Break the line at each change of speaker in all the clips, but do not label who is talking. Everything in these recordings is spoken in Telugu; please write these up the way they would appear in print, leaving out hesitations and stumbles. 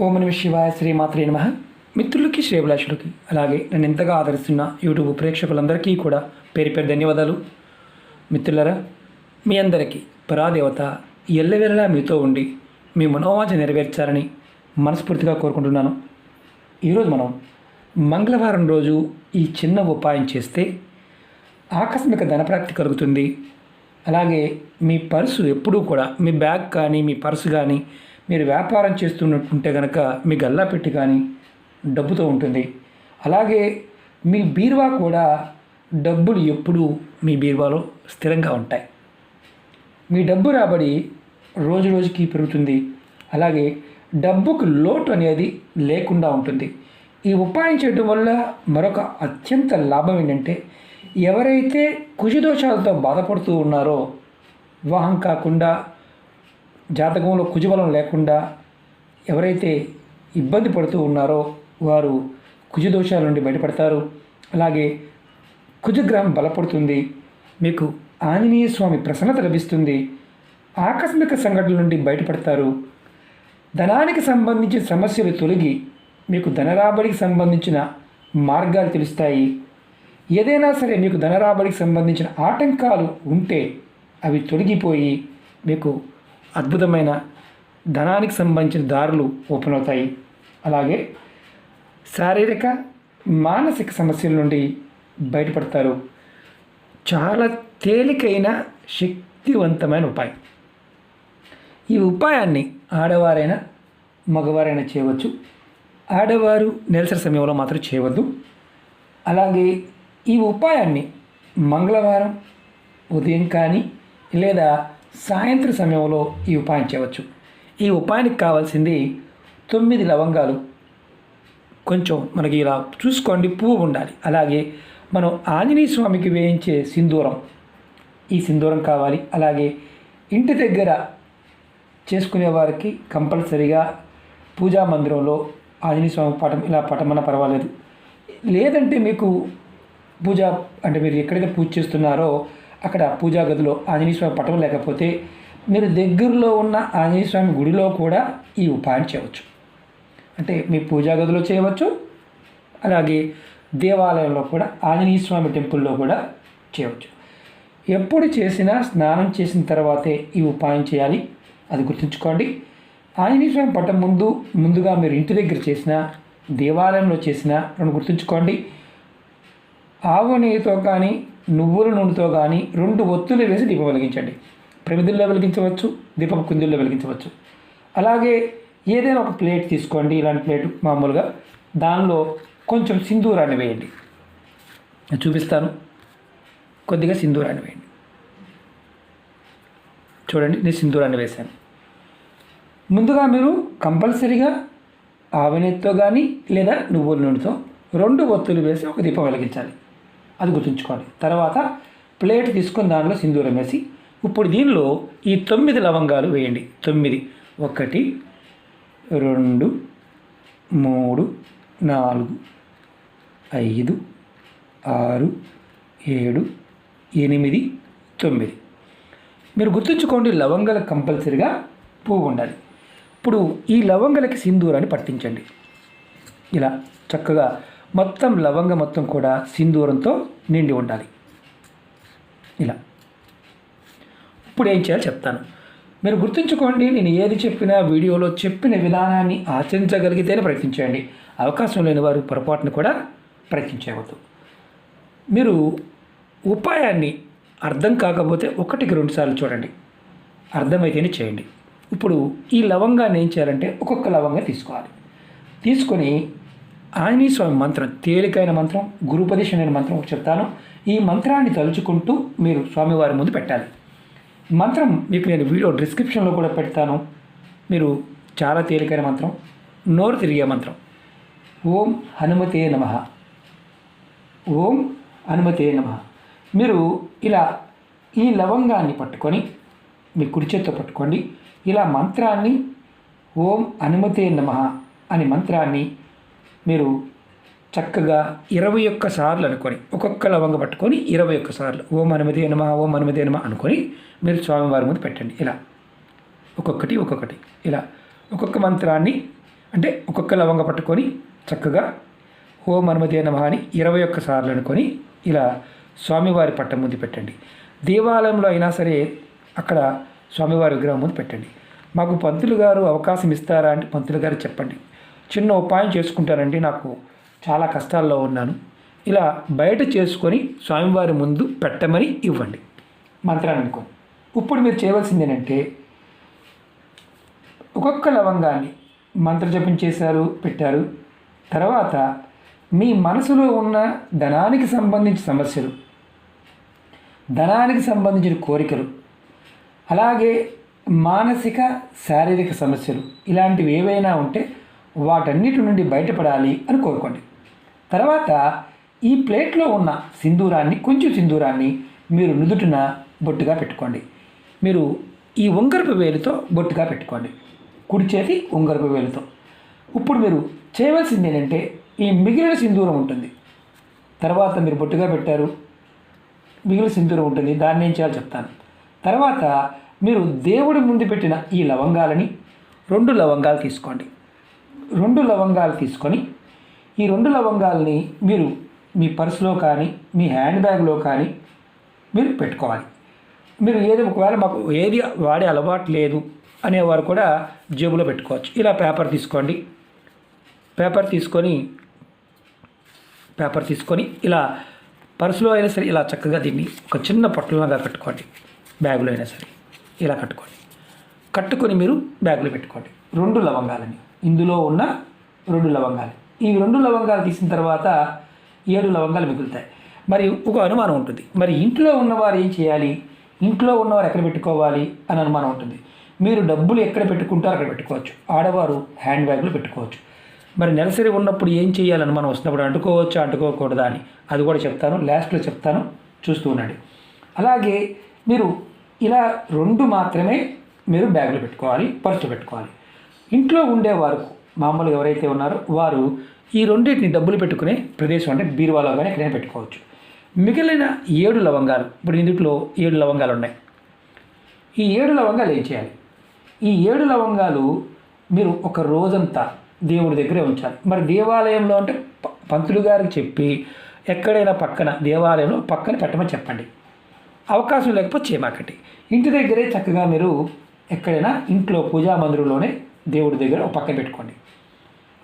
ఓం నమః శివాయ శ్రీమాత్రే నమః. మిత్రులకి శ్రేభిలాషులకి అలాగే నన్ను ఎంతగా ఆదరిస్తున్న యూట్యూబ్ ప్రేక్షకులందరికీ కూడా పేరు పేరు ధన్యవాదాలు. మిత్రులరా, మీ అందరికీ పరాదేవత ఎల్లవేళలా మీతో ఉండి మీ మనోవాంఛ నెరవేర్చాలని మనస్ఫూర్తిగా కోరుకుంటున్నాను. ఈరోజు మనం మంగళవారం రోజు ఈ చిన్న ఉపాయం చేస్తే ఆకస్మిక ధనప్రాప్తి కలుగుతుంది. అలాగే మీ పర్సు ఎప్పుడూ కూడా మీ బ్యాగ్ కానీ మీ పర్సు కానీ మీరు వ్యాపారం చేస్తున్నట్టుంటే కనుక మీ గల్లా పెట్టి కానీ డబ్బుతో ఉంటుంది. అలాగే మీ బీరువా కూడా డబ్బులు ఎప్పుడూ మీ బీరువాలో స్థిరంగా ఉంటాయి. మీ డబ్బు రాబడి రోజు రోజుకి పెరుగుతుంది. అలాగే డబ్బుకు లోటు అనేది లేకుండా ఉంటుంది. ఈ ఉపాయం చేయడం వల్ల మరొక అత్యంత లాభం ఏంటంటే, ఎవరైతే కుజదోషాలతో బాధపడుతూ ఉన్నారో, వివాహం కాకుండా జాతకంలో కుజబలం లేకుండా ఎవరైతే ఇబ్బంది పడుతూ ఉన్నారో వారు కుజదోషాల నుండి బయటపడతారు. అలాగే కుజగ్రహం బలపడుతుంది. మీకు ఆంజనేయ స్వామి ప్రసన్నత లభిస్తుంది. ఆకస్మిక సంఘటనల నుండి బయటపడతారు. ధనానికి సంబంధించిన సమస్యలు తొలగి మీకు ధనరాబడికి సంబంధించిన మార్గాలు తెలుస్తాయి. ఏదైనా సరే మీకు ధనరాబడికి సంబంధించిన ఆటంకాలు ఉంటే అవి తొలగిపోయి మీకు అద్భుతమైన ధనానికి సంబంధించిన దారులు ఓపెన్ అవుతాయి. అలాగే శారీరక మానసిక సమస్యల నుండి బయటపడతారు. చాలా తేలికైన శక్తివంతమైన ఉపాయం. ఈ ఉపాయాన్ని ఆడవారైనా మగవారైనా చేయవచ్చు. ఆడవారు నెలసరి సమయంలో మాత్రం చేయవద్దు. అలాగే ఈ ఉపాయాన్ని మంగళవారం ఉదయం కానీ లేదా సాయంత్రం సమయంలో ఈ ఉపాయం చేయవచ్చు. ఈ ఉపాయానికి కావాల్సింది 9 లవంగాలు, కొంచెం మనకి ఇలా చూసుకోండి పువ్వు ఉండాలి. అలాగే మనం ఆంజనేయ స్వామికి వేయించే సింధూరం, ఈ సింధూరం కావాలి. అలాగే ఇంటి దగ్గర చేసుకునే వారికి కంపల్సరీగా పూజా మందిరంలో ఆంజనేయ స్వామి పటం ఇలా పటమన్నా పర్వాలేదు. లేదంటే మీకు పూజ అంటే మీరు ఎక్కడైతే పూజ చేస్తున్నారో అక్కడ పూజా గదిలో ఆంజనేయ స్వామి పటం లేకపోతే మీరు దగ్గరలో ఉన్న ఆంజనేయ స్వామి గుడిలో కూడా ఈ ఉపాయం చేయవచ్చు. అంటే మీ పూజా గదిలో చేయవచ్చు. అలాగే దేవాలయంలో కూడా ఆంజనేయ స్వామి టెంపుల్లో కూడా చేయవచ్చు. ఎప్పుడు చేసినా స్నానం చేసిన తర్వాతే ఈ ఉపాయం చేయాలి, అది గుర్తుంచుకోండి. ఆంజనేయ స్వామి పటం ముందుగా మీరు ఇంటి దగ్గర చేసినా దేవాలయంలో చేసినా రెండు గుర్తుంచుకోండి. ఆవు నెయ్యితో కానీ నువ్వుల నూనెతో కానీ 2 ఒత్తులు వేసి దీపం వెలిగించండి. ప్రమిదల్లో వెలిగించవచ్చు, దీపపు కుందుల్లో వెలిగించవచ్చు. అలాగే ఏదైనా ఒక ప్లేట్ తీసుకోండి, ఇలాంటి ప్లేటు మామూలుగా, దానిలో కొంచెం సింధూరాన్ని వేయండి. నేను చూపిస్తాను. కొద్దిగా సింధూరాన్ని వేయండి. చూడండి, నేను సింధూరాన్ని వేశాను. ముందుగా మీరు కంపల్సరీగా ఆవు నెయ్యితో కానీ లేదా నువ్వుల నూనెతో 2 ఒత్తులు వేసి ఒక దీపం వెలిగించాలి, అది గుర్తుంచుకోండి. తర్వాత ప్లేట్ తీసుకొని దానిలో సింధూరం వేసి ఇప్పుడు దీనిలో ఈ 9 లవంగాలు వేయండి. 9 1 2 3 4 5 6 7 8 9. మీరు గుర్తుంచుకోండి, లవంగాలకు కంపల్సరీగా పువ్వు ఉండాలి. ఇప్పుడు ఈ లవంగాలకి సింధూరాన్ని పట్టించండి. ఇలా చక్కగా మొత్తం లవంగ మొత్తం కూడా సింధూరంతో నిండి ఉండాలి. ఇలా ఇప్పుడు ఏం చేయాలో చెప్తాను. మీరు గుర్తుంచుకోండి, నేను ఏది చెప్పినా వీడియోలో చెప్పిన విధానాన్ని ఆచరించగలిగితేనే ప్రయత్నించండి. అవకాశం లేని వారు పొరపాటును కూడా ప్రయత్నించవద్దు. మీరు ఉపాయాన్ని అర్థం కాకపోతే 1కి 2 సార్లు చూడండి, అర్థమైతేనే చేయండి. ఇప్పుడు ఈ లవంగాన్ని ఏం చేయాలంటే ఒక్కొక్క లవంగా తీసుకోవాలి. తీసుకొని ఆంజనేయ స్వామి మంత్రం, తేలికైన మంత్రం, గురుపదేశం అనే మంత్రం చెప్తాను. ఈ మంత్రాన్ని తలుచుకుంటూ మీరు స్వామివారి ముందు పెట్టాలి. మంత్రం మీకు నేను వీడియో డిస్క్రిప్షన్లో కూడా పెడతాను. మీరు చాలా తేలికైన మంత్రం, నోరు తిరిగే మంత్రం. ఓం హనుమతే నమః, ఓం హనుమతే నమః. మీరు ఇలా ఈ లవంగాన్ని పట్టుకొని మీ కుడి చేత్తో పట్టుకోండి. ఇలా మంత్రాన్ని ఓం హనుమతే నమః అనే మంత్రాన్ని మీరు చక్కగా 21 సార్లు అనుకొని, ఒక్కొక్క లవంగ పట్టుకొని 21 సార్లు ఓం హనుమతే నమః, ఓం హనుమతే నమః అనుకొని మీరు స్వామివారి ముందు పెట్టండి. ఇలా ఒక్కొక్కటి ఇలా ఒక్కొక్క మంత్రాన్ని అంటే ఒక్కొక్క లవంగ పట్టుకొని చక్కగా ఓం హనుమతే నమః అని 21 సార్లు అనుకొని ఇలా స్వామివారి పట్టం ముందు పెట్టండి. దేవాలయంలో అయినా సరే అక్కడ స్వామివారి విగ్రహం ముందు పెట్టండి. మాకు పంతులు గారు అవకాశం ఇస్తారా అంటే పంతులు గారు చెప్పండి, చిన్న ఉపాయం చేసుకుంటానండి, నాకు చాలా కష్టాల్లో ఉన్నాను, ఇలా బయట చేసుకొని స్వామివారి ముందు పెట్టమని ఇవ్వండి మంత్రాన్ని అనుకోండి. ఇప్పుడు మీరు చేయవలసింది ఏంటంటే ఒక్కొక్క లవంగాన్ని మంత్రజపం చేశారు, పెట్టారు. తర్వాత మీ మనసులో ఉన్న ధనానికి సంబంధించిన సమస్యలు, ధనానికి సంబంధించిన కోరికలు, అలాగే మానసిక శారీరక సమస్యలు ఇలాంటివి ఏవైనా ఉంటే వాటన్నిటి నుండి బయటపడాలి అని కోరుకోండి. తర్వాత ఈ ప్లేట్లో ఉన్న సింధూరాన్ని, కొంచెం సింధూరాన్ని మీరు నుదుటిన బొట్టుగా పెట్టుకోండి. మీరు ఈ ఉంగరపు వేలుతో బొట్టుగా పెట్టుకోండి, కుడి చేతి ఉంగరపు వేలుతో. ఇప్పుడు మీరు చేయవలసింది ఏంటంటే ఈ మిగిలిన సింధూరం ఉంటుంది, తర్వాత మీరు బొట్టుగా పెట్టారు, మిగిలిన సింధూరం ఉంటుంది, దాన్ని ఏం చేయాలో చెప్తాను. తర్వాత మీరు దేవుడి ముందు పెట్టిన ఈ లవంగాలని 2 లవంగాలు తీసుకోండి. 2 లవంగాలు తీసుకొని ఈ 2 లవంగాలని మీరు మీ పర్సులో కానీ మీ హ్యాండ్ బ్యాగ్లో కానీ మీరు పెట్టుకోవాలి. మీరు ఏది ఒకవేళ మాకు ఏది వాడే అలవాటు లేదు అనేవారు కూడా జేబులో పెట్టుకోవచ్చు. ఇలా పేపర్ తీసుకొని ఇలా పర్సులో అయినా సరే ఇలా చక్కగా దీన్ని ఒక చిన్న పొట్టలాగా కట్టుకోండి. బ్యాగులో అయినా సరే ఇలా కట్టుకొని మీరు బ్యాగులో పెట్టుకోండి 2 లవంగాలని. ఇందులో ఉన్న 2 లవంగాలు, ఈ 2 లవంగాలు తీసిన తర్వాత 7 లవంగాలు మిగులుతాయి. మరి ఒక అనుమానం ఉంటుంది, మరి ఇంట్లో ఉన్నవారు ఏం చేయాలి, ఇంట్లో ఉన్నవారు ఎక్కడ పెట్టుకోవాలి అని అనుమానం ఉంటుంది. మీరు డబ్బులు ఎక్కడ పెట్టుకుంటారో అక్కడ పెట్టుకోవచ్చు. ఆడవారు హ్యాండ్ బ్యాగ్లో పెట్టుకోవచ్చు. మరి నెలసరి ఉన్నప్పుడు ఏం చేయాలని మనం వస్తున్నప్పుడు అంటుకోవచ్చా అంటుకోకూడదా అని అది కూడా చెప్తాను, లాస్ట్లో చెప్తాను, చూస్తూ ఉండండి. అలాగే మీరు ఇలా 2 మాత్రమే మీరు బ్యాగ్లో పెట్టుకోవాలి, పర్సు పెట్టుకోవాలి. ఇంట్లో ఉండేవారు మామూలుగా ఎవరైతే ఉన్నారో వారు ఈ రెండింటిని డబ్బులు పెట్టుకునే ప్రదేశం అంటే బీరువాలో కానీ ఎక్కడైనా పెట్టుకోవచ్చు. మిగిలిన 7 లవంగాలు, ఇప్పుడు ఇందులో 7 లవంగాలు ఉన్నాయి. ఈ 7 లవంగాలు ఏం చేయాలి, ఈ 7 లవంగాలు మీరు ఒక రోజంతా దేవుడి దగ్గరే ఉంచాలి. మరి దేవాలయంలో అంటే పంతులు గారికి చెప్పి ఎక్కడైనా పక్కన దేవాలయంలో పక్కన పెట్టమని చెప్పండి. అవకాశం లేకపోతే చేయమాకండి. ఇంటి దగ్గరే చక్కగా మీరు ఎక్కడైనా ఇంట్లో పూజా మందిరంలోనే దేవుడి దగ్గర ఒక పక్కన పెట్టుకోండి.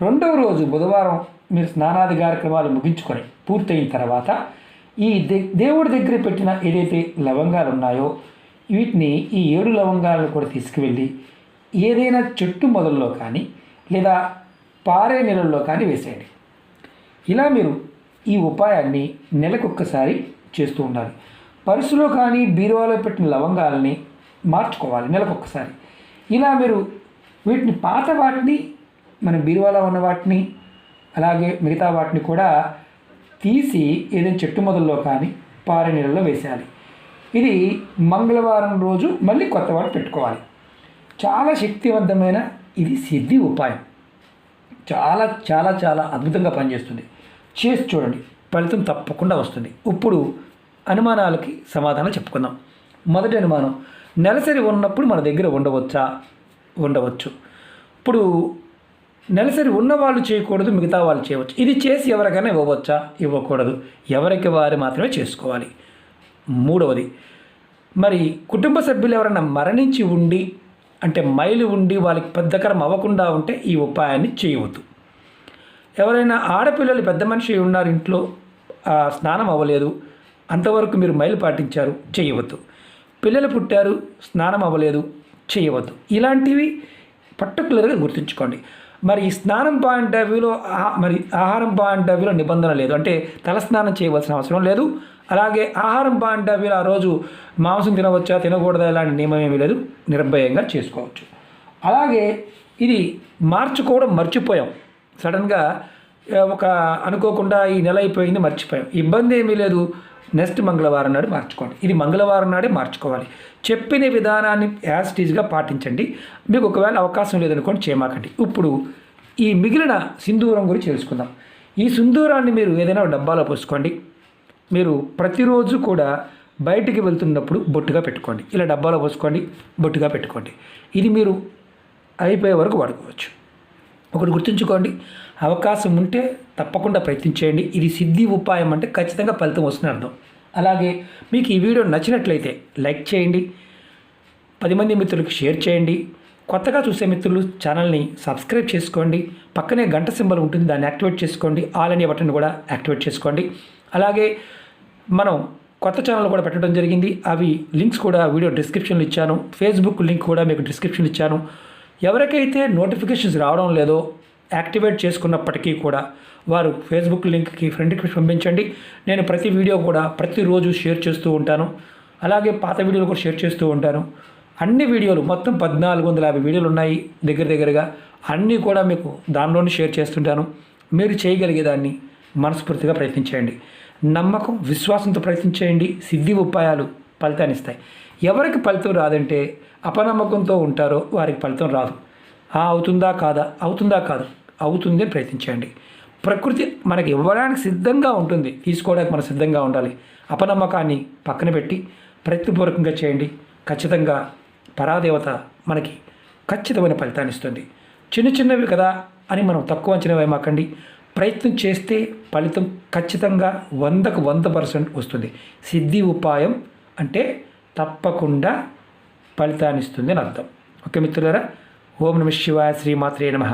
2వ రోజు బుధవారం మీరు స్నానాది కార్యక్రమాలు ముగించుకొని పూర్తయిన తర్వాత ఈ దేవుడి దగ్గర పెట్టిన ఏదైతే లవంగాలు ఉన్నాయో వీటిని ఈ 7 లవంగాలను కూడా తీసుకువెళ్ళి ఏదైనా చెట్టు మొదల్లో కానీ లేదా పారే నీళ్ళల్లో కానీ వేసేయండి. ఇలా మీరు ఈ ఉపాయాన్ని నెలకొక్కసారి చేస్తూ ఉండాలి. పర్సులో కానీ బీరువాలో పెట్టిన లవంగాలని మార్చుకోవాలి నెలకొక్కసారి. ఇలా మీరు వీటిని పాత వాటిని మన బీరువాలో ఉన్న వాటిని అలాగే మిగతా వాటిని కూడా తీసి ఏదైనా చెట్టు మొదల్లో కానీ పారే నీళ్ళలో వేసేయాలి. ఇది మంగళవారం రోజు మళ్ళీ కొత్త వాటి పెట్టుకోవాలి. చాలా శక్తివంతమైన ఇది సిద్ధి ఉపాయం, చాలా చాలా చాలా అద్భుతంగా పనిచేస్తుంది. చేసి చూడండి, ఫలితం తప్పకుండా వస్తుంది. ఇప్పుడు అనుమానాలకి సమాధానం చెప్పుకుందాం. మొదటి అనుమానం, నెలసరి ఉన్నప్పుడు మన దగ్గర ఉండవచ్చు. ఇప్పుడు నెలసరి ఉన్నవాళ్ళు చేయకూడదు, మిగతా వాళ్ళు చేయవచ్చు. ఇది చేసి ఎవరికైనా ఇవ్వవచ్చా, ఇవ్వకూడదు, ఎవరికి వారు మాత్రమే చేసుకోవాలి. 3వది, మరి కుటుంబ సభ్యులు ఎవరైనా మరణించి ఉండి అంటే మైలు ఉండి వాళ్ళకి పెద్దకరం అవ్వకుండా ఉంటే ఈ ఉపాయాన్ని చేయవద్దు. ఎవరైనా ఆడపిల్లలు పెద్ద మనిషి ఉన్నారు ఇంట్లో, స్నానం అవ్వలేదు, అంతవరకు మీరు మైలు పాటించారు, చేయవద్దు. పిల్లలు పుట్టారు, స్నానం అవ్వలేదు, చేయవద్దు. ఇలాంటివి పర్టికులర్గా గుర్తుంచుకోండి. మరి ఈ స్నానం పాయింట్ ఆఫ్ వ్యూలో మరి ఆహారం పాయింట్ ఆఫ్ వ్యూలో నిబంధన లేదు, అంటే తలస్నానం చేయవలసిన అవసరం లేదు. అలాగే ఆహారం పాయింట్ ఆఫ్ వ్యూలో ఆ రోజు మాంసం తినవచ్చా తినకూడదా ఇలాంటి నియమం ఏమీ లేదు, నిర్భయంగా చేసుకోవచ్చు. అలాగే ఇది మార్చుకోవడం మర్చిపోయాం, సడన్గా ఒక అనుకోకుండా ఈ నెల అయిపోయింది మర్చిపోయాం, ఇబ్బంది ఏమీ లేదు, నెక్స్ట్ మంగళవారం నాడు మార్చుకోండి. ఇది మంగళవారం నాడే మార్చుకోవాలి. చెప్పిన విధానాన్ని యాజ్ టీజ్గా పాటించండి. మీకు ఒకవేళ అవకాశం లేదనుకోండి, చేయమాకండి. ఇప్పుడు ఈ మిగిలిన సింధూరం గురించి తెలుసుకుందాం. ఈ సింధూరాన్ని మీరు ఏదైనా డబ్బాలో పోసుకోండి. మీరు ప్రతిరోజు కూడా బయటికి వెళ్తున్నప్పుడు బొట్టుగా పెట్టుకోండి. ఇలా డబ్బాలో పోసుకోండి, బొట్టుగా పెట్టుకోండి. ఇది మీరు అయిపోయే వరకు వాడుకోవచ్చు. ఒకటి గుర్తుంచుకోండి, అవకాశం ఉంటే తప్పకుండా ప్రయత్నించేయండి. ఇది సిద్ధి ఉపాయం అంటే ఖచ్చితంగా ఫలితం వస్తుంది అర్థం. అలాగే మీకు ఈ వీడియో నచ్చినట్లయితే లైక్ చేయండి, 10 మంది మిత్రులకు షేర్ చేయండి. కొత్తగా చూసే మిత్రులు ఛానల్ని సబ్స్క్రైబ్ చేసుకోండి. పక్కనే గంట సింబల్ ఉంటుంది, దాన్ని యాక్టివేట్ చేసుకోండి. ఆల్ అనే బటన్ కూడా యాక్టివేట్ చేసుకోండి. అలాగే మనం కొత్త ఛానల్ కూడా పెట్టడం జరిగింది. అవి లింక్స్ కూడా వీడియో డిస్క్రిప్షన్లో ఇచ్చాను. ఫేస్బుక్ లింక్ కూడా మీకు డిస్క్రిప్షన్లో ఇచ్చాను. ఎవరికైతే నోటిఫికేషన్స్ రావడం లేదో యాక్టివేట్ చేసుకున్నప్పటికీ కూడా వారు ఫేస్బుక్ లింక్కి ఫ్రెండ్ రిక్వెస్ట్ పంపించండి. నేను ప్రతి వీడియో కూడా ప్రతిరోజు షేర్ చేస్తూ ఉంటాను. అలాగే పాత వీడియోలు కూడా షేర్ చేస్తూ ఉంటాను. అన్ని వీడియోలు మొత్తం 1450 వీడియోలు ఉన్నాయి దగ్గరగా. అన్నీ కూడా మీకు దానిలోనే షేర్ చేస్తుంటాను. మీరు చేయగలిగేదాన్ని మనస్ఫూర్తిగా ప్రయత్నించేయండి. నమ్మకం, విశ్వాసంతో ప్రయత్నించేయండి. సిద్ధి ఉపాయాలు ఫలితాన్ని ఇస్తాయి. ఎవరికి ఫలితం రాదంటే అపనమ్మకంతో ఉంటారో వారికి ఫలితం రాదు. అవుతుందా కాదా, అవుతుంది అని ప్రయత్నించండి. ప్రకృతి మనకి ఇవ్వడానికి సిద్ధంగా ఉంటుంది, తీసుకోవడానికి మనం సిద్ధంగా ఉండాలి. అపనమ్మకాన్ని పక్కన పెట్టి ప్రయత్నపూర్వకంగా చేయండి. ఖచ్చితంగా పరాదేవత మనకి ఖచ్చితమైన ఫలితాన్ని ఇస్తుంది. చిన్నవి కదా అని మనం తక్కువ అంచనా వేయమాకండి. ప్రయత్నం చేస్తే ఫలితం ఖచ్చితంగా 100కు 100% వస్తుంది. సిద్ధి ఉపాయం అంటే తప్పకుండా ఫలితాన్ని ఇస్తుంది అని అర్థం. ఓకే మిత్రులారా, ఓం నమః శివాయ, శ్రీమాత్రే నమః.